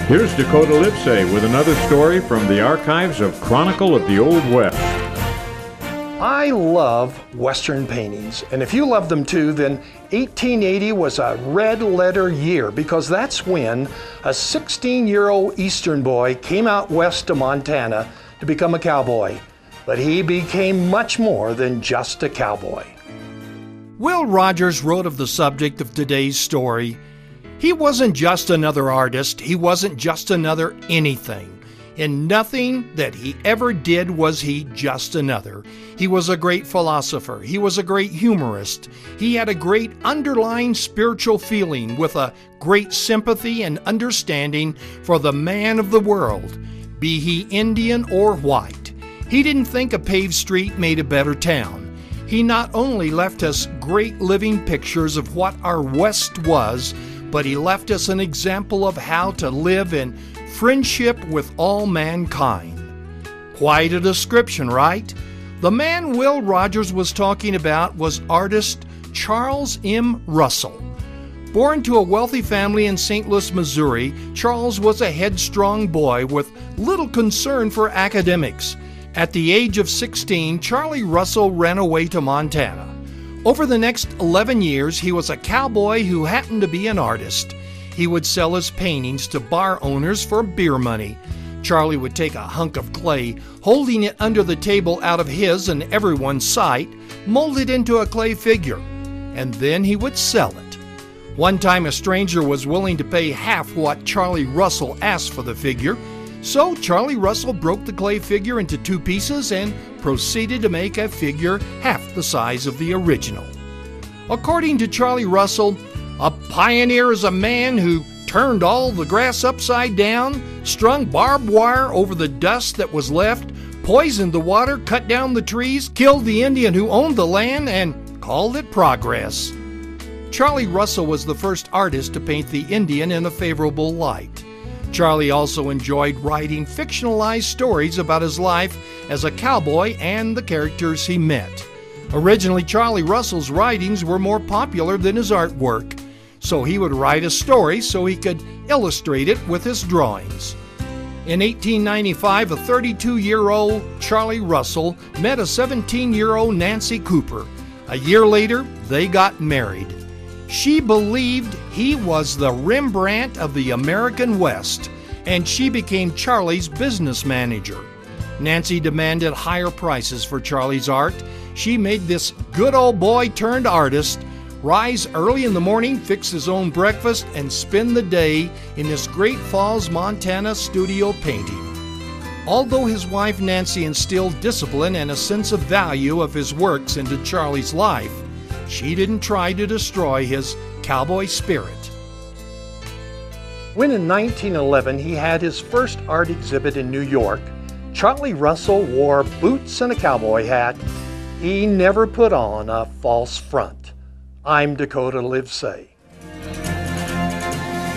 Here's Dakota Livesay with another story from the archives of Chronicle of the Old West. I love Western paintings, and if you love them too, then 1880 was a red letter year because that's when a 16-year-old Eastern boy came out west to Montana to become a cowboy. But he became much more than just a cowboy. Will Rogers wrote of the subject of today's story. He wasn't just another artist, he wasn't just another anything. In nothing that he ever did was he just another. He was a great philosopher, he was a great humorist, he had a great underlying spiritual feeling with a great sympathy and understanding for the man of the world, be he Indian or white. He didn't think a paved street made a better town. He not only left us great living pictures of what our West was, but he left us an example of how to live in friendship with all mankind. Quite a description, right? The man Will Rogers was talking about was artist Charles M. Russell. Born to a wealthy family in St. Louis, Missouri, Charles was a headstrong boy with little concern for academics. At the age of 16, Charlie Russell ran away to Montana. Over the next 11 years, he was a cowboy who happened to be an artist. He would sell his paintings to bar owners for beer money. Charlie would take a hunk of clay, holding it under the table out of his and everyone's sight, mold it into a clay figure, and then he would sell it. One time a stranger was willing to pay half what Charlie Russell asked for the figure, so Charlie Russell broke the clay figure into two pieces and proceeded to make a figure half the size of the original. According to Charlie Russell, a pioneer is a man who turned all the grass upside down, strung barbed wire over the dust that was left, poisoned the water, cut down the trees, killed the Indian who owned the land, and called it progress. Charlie Russell was the first artist to paint the Indian in a favorable light. Charlie also enjoyed writing fictionalized stories about his life as a cowboy and the characters he met. Originally, Charlie Russell's writings were more popular than his artwork, so he would write a story so he could illustrate it with his drawings. In 1895, a 32-year-old Charlie Russell met a 17-year-old Nancy Cooper. A year later, they got married. She believed he was the Rembrandt of the American West, and she became Charlie's business manager. Nancy demanded higher prices for Charlie's art. She made this good old boy turned artist rise early in the morning, fix his own breakfast, and spend the day in his Great Falls, Montana studio painting. Although his wife Nancy instilled discipline and a sense of value of his works into Charlie's life, she didn't try to destroy his cowboy spirit. When in 1911 he had his first art exhibit in New York, Charlie Russell wore boots and a cowboy hat. He never put on a false front. I'm Dakota Livesay.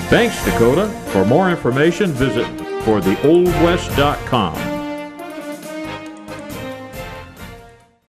Thanks, Dakota. For more information, visit fortheoldwest.com.